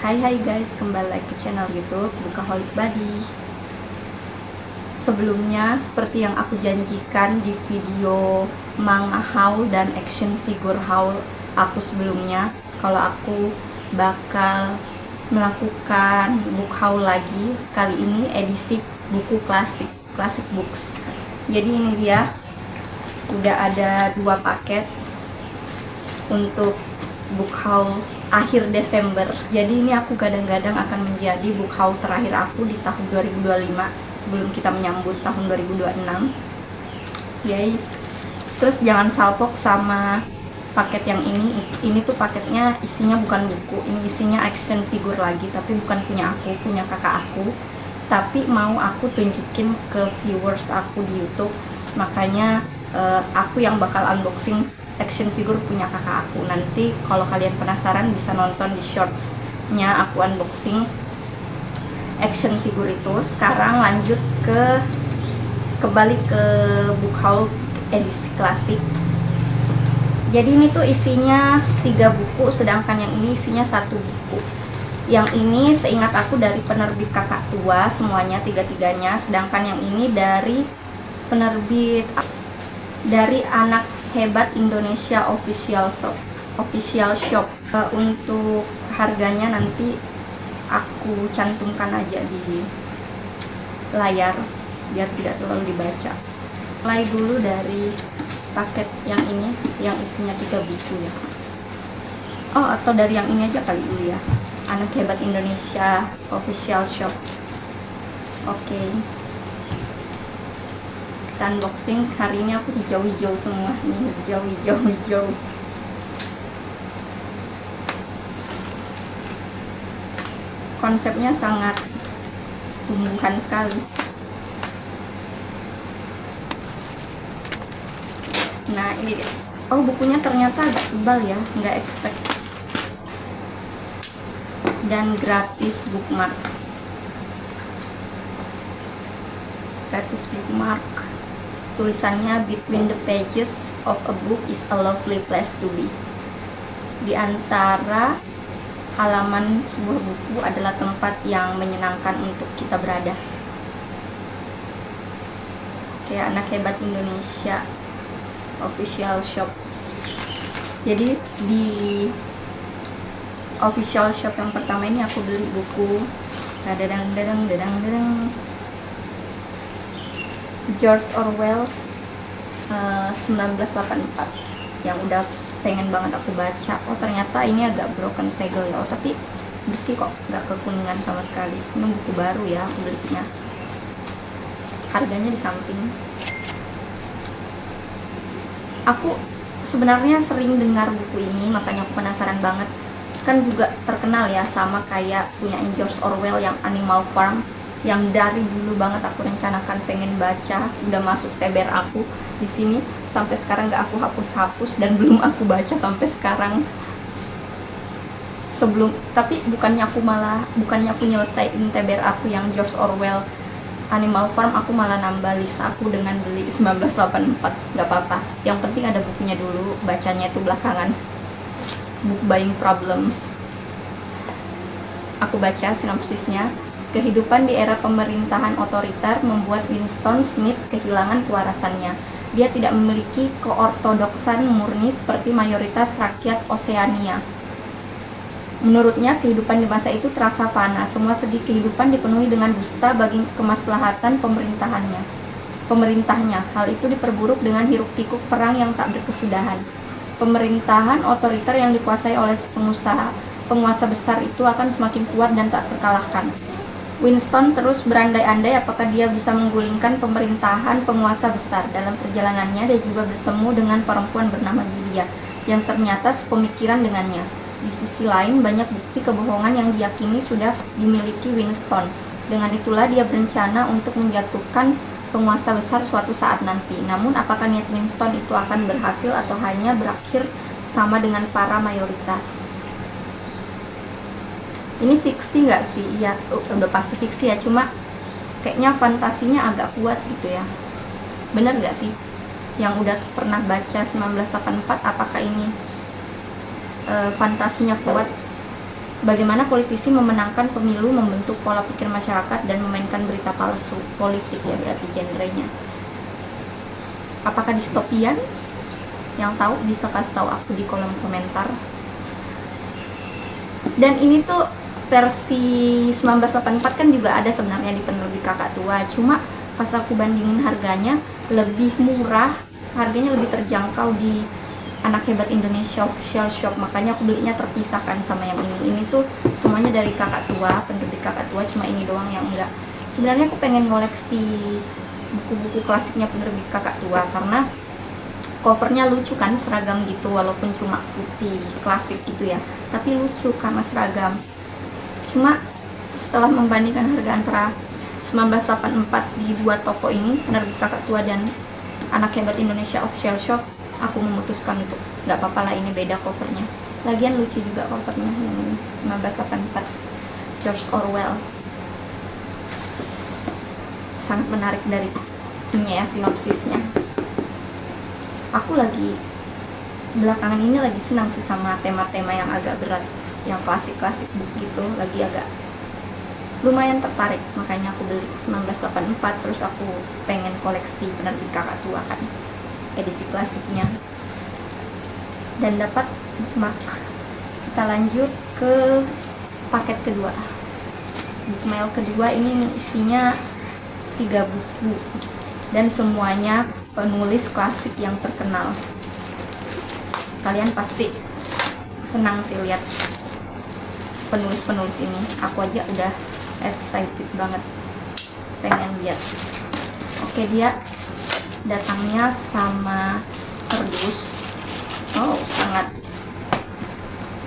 Hai guys, kembali lagi ke channel YouTube Bookaholic Buddy. Sebelumnya, seperti yang aku janjikan di video manga haul dan action figure haul aku sebelumnya, kalau aku bakal melakukan book haul lagi, kali ini edisi buku klasik, classic books. Jadi ini dia, udah ada 2 paket untuk book haul akhir Desember. Jadi ini aku gadang-gadang akan menjadi book haul terakhir aku di tahun 2025 sebelum kita menyambut tahun 2026. Yay. Terus jangan salpok sama paket yang ini tuh paketnya isinya bukan buku, ini isinya action figure lagi, tapi bukan punya aku, punya kakak aku, tapi mau aku tunjukin ke viewers aku di YouTube. Makanya aku yang bakal unboxing action figure punya kakak aku. Nanti kalau kalian penasaran bisa nonton di shortsnya aku unboxing action figure itu. Sekarang lanjut kembali ke book haul edisi klasik. Jadi ini tuh isinya 3 buku, sedangkan yang ini isinya 1 buku. Yang ini seingat aku dari penerbit kakak tua semuanya, 3-3-nya. Sedangkan yang ini dari penerbit dari Anak Hebat Indonesia Official Shop. Untuk harganya nanti aku cantumkan aja di layar biar tidak terlalu dibaca. Mulai dulu dari paket yang ini, yang isinya 3 buku ya. Oh, atau dari yang ini aja kali dulu ya, Anak Hebat Indonesia Official Shop. Oke. Kita unboxing. Hari ini aku hijau-hijau semua nih, hijau. Konsepnya sangat tumbuhan sekali. Nah ini dia. Oh, bukunya ternyata agak tebal ya, nggak expect. Dan gratis bookmark. Tulisannya, between the pages of a book is a lovely place to be. Di antara halaman sebuah buku adalah tempat yang menyenangkan untuk kita berada. Oke, Anak Hebat Indonesia Official Shop. Jadi di official shop yang pertama ini aku beli buku George Orwell 1984 yang udah pengen banget aku baca. Oh, ternyata ini agak broken segel ya. Oh, tapi bersih kok, nggak kekuningan sama sekali. Ini buku baru ya aku belinya. Harganya di samping. Aku sebenarnya sering dengar buku ini, makanya aku penasaran banget. Kan juga terkenal ya, sama kayak punya George Orwell yang Animal Farm, yang dari dulu banget aku rencanakan pengen baca, udah masuk TBR aku di sini, sampai sekarang gak aku hapus dan belum aku baca sampai sekarang. Tapi bukannya aku nyelesain TBR aku yang George Orwell Animal Farm, aku malah nambah list aku dengan beli 1984. Gak apa-apa, yang penting ada bukunya dulu, bacanya itu belakangan. Book buying problems. Aku baca sinopsisnya. Kehidupan di era pemerintahan otoriter membuat Winston Smith kehilangan kewarasannya. Dia tidak memiliki keortodoksan murni seperti mayoritas rakyat Oseania. Menurutnya, kehidupan di masa itu terasa fana. Semua segi kehidupan dipenuhi dengan dusta bagi kemaslahatan pemerintahnya. Hal itu diperburuk dengan hiruk-pikuk perang yang tak berkesudahan. Pemerintahan otoriter yang dikuasai oleh penguasa besar itu akan semakin kuat dan tak terkalahkan. Winston terus berandai-andai apakah dia bisa menggulingkan pemerintahan penguasa besar. Dalam perjalanannya, dia juga bertemu dengan perempuan bernama Julia yang ternyata sepemikiran dengannya. Di sisi lain, banyak bukti kebohongan yang diyakini sudah dimiliki Winston. Dengan itulah dia berencana untuk menjatuhkan penguasa besar suatu saat nanti. Namun apakah niat Winston itu akan berhasil atau hanya berakhir sama dengan para mayoritas? Ini fiksi nggak sih? Iya, udah pasti fiksi ya, cuma kayaknya fantasinya agak kuat gitu ya. Bener nggak sih? Yang udah pernah baca 1984, apakah ini fantasinya kuat? bagaimana politisi memenangkan pemilu, membentuk pola pikir masyarakat, dan memainkan berita palsu politik ya berarti genrenya. Apakah distopian? Yang tahu bisa kasih tahu aku di kolom komentar. Dan ini tuh versi 1984 kan juga ada sebenarnya di penerbit Kakak Tua, cuma pas aku bandingin harganya lebih murah, harganya lebih terjangkau di Anak Hebat Indonesia Official Shop, makanya aku belinya terpisahkan sama yang ini. Ini tuh semuanya dari Kakak Tua, penerbit Kakak Tua, cuma ini doang yang enggak. Sebenarnya aku pengen ngoleksi buku-buku klasiknya penerbit Kakak Tua karena covernya lucu kan, seragam gitu, walaupun cuma putih klasik gitu ya, tapi lucu karena seragam. Cuma setelah membandingkan harga antara 1984 di dua toko ini, penerbit Kakak Tua dan Anak Hebat Indonesia Official Shop, aku memutuskan untuk nggak apa-apa lah, ini beda covernya. Lagian lucu juga covernya yang ini, 1984 George Orwell. Sangat menarik dari ini ya, sinopsisnya. Aku lagi belakangan ini lagi senang sih sama tema-tema yang agak berat, yang klasik-klasik gitu, lagi agak lumayan tertarik, makanya aku beli 1984. Terus aku pengen koleksi penerbit Kakak Tua kan, edisi klasiknya, dan dapat bookmark. Kita lanjut ke paket kedua, bookmail kedua. Ini isinya 3 buku dan semuanya penulis klasik yang terkenal. Kalian pasti senang sih lihat penulis-penulis ini. Aku aja udah excited banget pengen lihat. Oke, dia datangnya sama kardus. Oh, sangat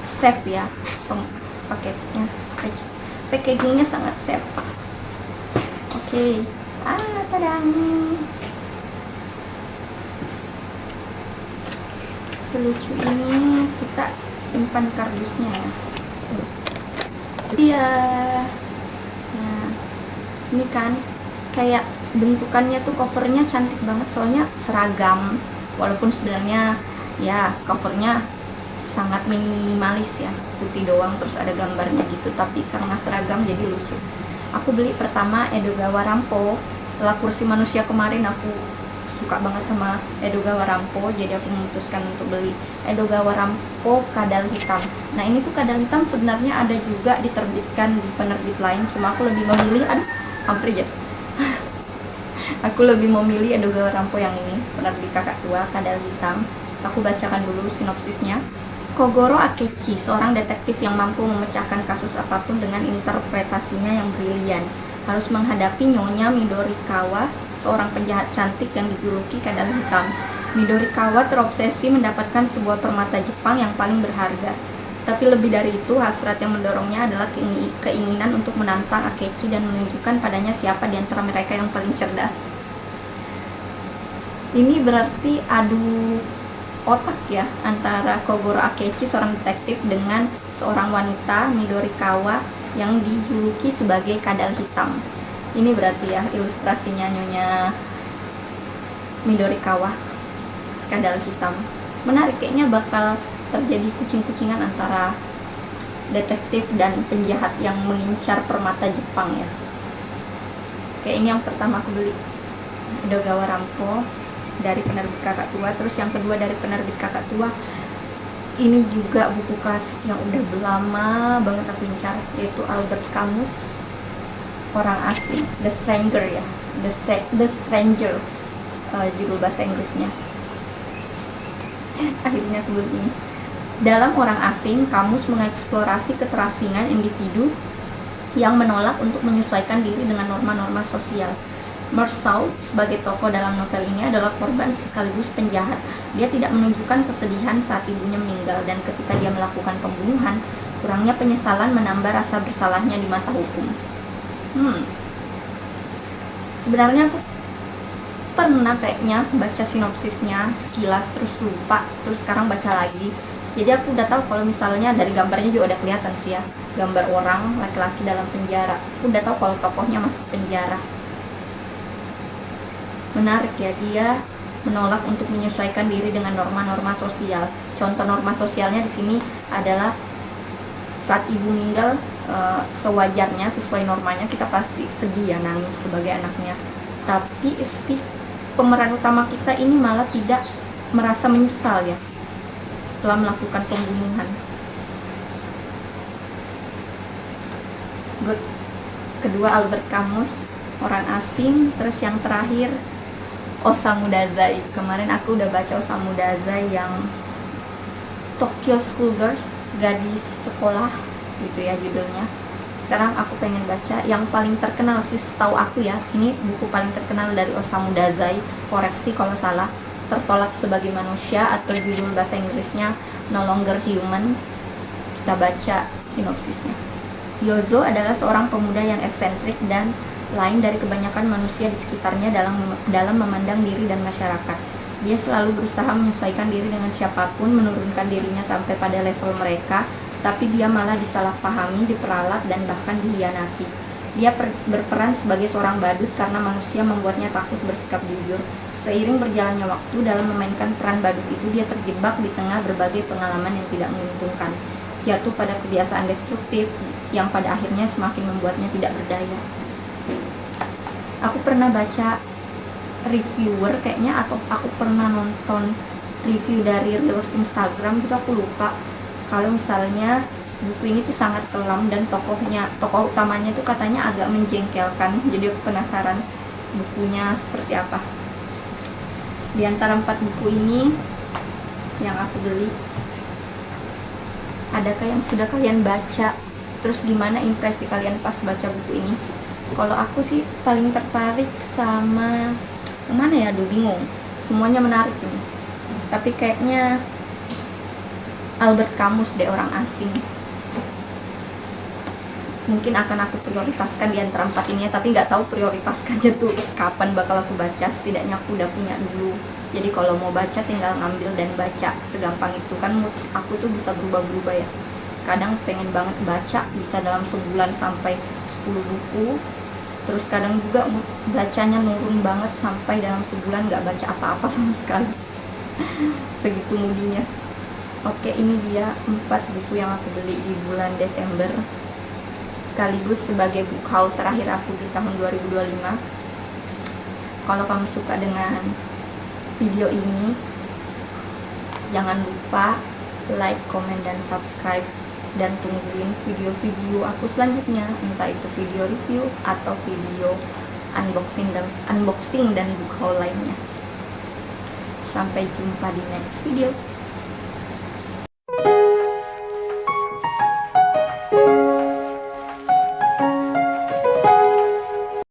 safe ya paketnya, packagingnya sangat safe. Oke. Tadang. Selucu ini, kita simpan kardusnya ya. Iya. Nah, ini kan kayak bentukannya tuh, covernya cantik banget soalnya seragam, walaupun sebenarnya ya covernya sangat minimalis ya, putih doang terus ada gambarnya gitu, tapi karena seragam jadi lucu. Aku beli pertama Edogawa Rampo. Setelah Kursi Manusia kemarin aku suka banget sama Edogawa Rampo, jadi aku memutuskan untuk beli Edogawa Rampo Kadal Hitam. Nah, ini tuh Kadal Hitam sebenarnya ada juga diterbitkan di penerbit lain, cuma aku lebih memilih, hampir aja aku lebih memilih Edogawa Rampo yang ini, penerbit Kakak Tua, Kadal Hitam. Aku bacakan dulu sinopsisnya. Kogoro Akechi, seorang detektif yang mampu memecahkan kasus apapun dengan interpretasinya yang brilian, harus menghadapi Nyonya Midorikawa, seorang penjahat cantik yang dijuluki Kadal Hitam. Midorikawa terobsesi mendapatkan sebuah permata Jepang yang paling berharga. Tapi lebih dari itu, hasrat yang mendorongnya adalah keinginan untuk menantang Akechi dan menunjukkan padanya siapa di antara mereka yang paling cerdas. Ini berarti adu otak ya, antara Kogoro Akechi, seorang detektif, dengan seorang wanita Midorikawa yang dijuluki sebagai Kadal Hitam. Ini berarti ya ilustrasinya Nyonya Midorikawa, Kadal Hitam. Menarik, kayaknya bakal terjadi kucing-kucingan antara detektif dan penjahat yang mengincar permata Jepang ya. Kayak ini yang pertama aku beli, Edogawa Rampo dari penerbit Kakak Tua. Terus yang kedua dari penerbit Kakak Tua, ini juga buku klasik yang udah lama banget aku incar, yaitu Albert Camus, Orang Asing, The Stranger ya, The Strangers, judul bahasa Inggrisnya. Akhirnya aku beli ini. Dalam Orang Asing, Camus mengeksplorasi keterasingan individu yang menolak untuk menyesuaikan diri dengan norma-norma sosial. Meursault sebagai tokoh dalam novel ini adalah korban sekaligus penjahat. Dia tidak menunjukkan kesedihan saat ibunya meninggal, dan ketika dia melakukan pembunuhan, kurangnya penyesalan menambah rasa bersalahnya di mata hukum. Sebenarnya aku pernah kayaknya baca sinopsisnya sekilas, terus lupa, terus sekarang baca lagi. Jadi aku udah tahu kalau misalnya dari gambarnya juga udah kelihatan sih ya, gambar orang laki-laki dalam penjara. Aku udah tahu kalau tokohnya masuk penjara. Menarik ya, dia menolak untuk menyesuaikan diri dengan norma-norma sosial. Contoh norma sosialnya di sini adalah saat ibu meninggal, sewajarnya sesuai normanya kita pasti sedih ya, nangis sebagai anaknya. Tapi si pemeran utama kita ini malah tidak merasa menyesal ya setelah melakukan pembunuhan. Good. Kedua Albert Camus, orang asing. Terus yang terakhir Osamu Dazai. Kemarin aku udah baca Osamu Dazai yang Tokyo Schoolgirls, gadis sekolah gitu ya judulnya. Sekarang aku pengen baca yang paling terkenal sih setahu aku ya, ini buku paling terkenal dari Osamu Dazai, koreksi kalau salah, Tertolak Sebagai Manusia, atau judul bahasa Inggrisnya No Longer Human. Kita baca sinopsisnya. Yozo adalah seorang pemuda yang eksentrik dan lain dari kebanyakan manusia di sekitarnya dalam memandang diri dan masyarakat. Dia selalu berusaha menyesuaikan diri dengan siapapun, menurunkan dirinya sampai pada level mereka, tapi dia malah disalahpahami, diperalat, dan bahkan dihianati. Dia berperan sebagai seorang badut karena manusia membuatnya takut bersikap jujur. Seiring berjalannya waktu dalam memainkan peran badut itu, dia terjebak di tengah berbagai pengalaman yang tidak menguntungkan, jatuh pada kebiasaan destruktif yang pada akhirnya semakin membuatnya tidak berdaya. Aku pernah baca reviewer kayaknya, atau aku pernah nonton review dari Reels Instagram gitu, aku lupa, kalau misalnya buku ini tuh sangat kelam dan tokoh utamanya tuh katanya agak menjengkelkan. Jadi aku penasaran bukunya seperti apa. Di antara 4 buku ini yang aku beli, adakah yang sudah kalian baca? Terus gimana impresi kalian pas baca buku ini? Kalau aku sih paling tertarik sama mana ya, aduh bingung, semuanya menarik ini, tapi kayaknya Albert Camus deh, orang asing. Mungkin akan aku prioritaskan di antara 4 ini ya, tapi nggak tahu prioritaskannya tuh kapan bakal aku baca. Setidaknya aku udah punya dulu, jadi kalau mau baca tinggal ngambil dan baca, segampang itu kan. Mood aku tuh bisa berubah-berubah ya, kadang pengen banget baca bisa dalam sebulan sampai 10 buku, terus kadang juga bacanya nurun banget sampai dalam sebulan nggak baca apa-apa sama sekali. Segitu mudinya. Oke, ini dia 4 buku yang aku beli di bulan Desember, sekaligus sebagai book haul terakhir aku di tahun 2025. Kalau kamu suka dengan video ini, jangan lupa like, comment, dan subscribe, dan tungguin video-video aku selanjutnya, entah itu video review atau video unboxing dan book haul lainnya. Sampai jumpa di next video.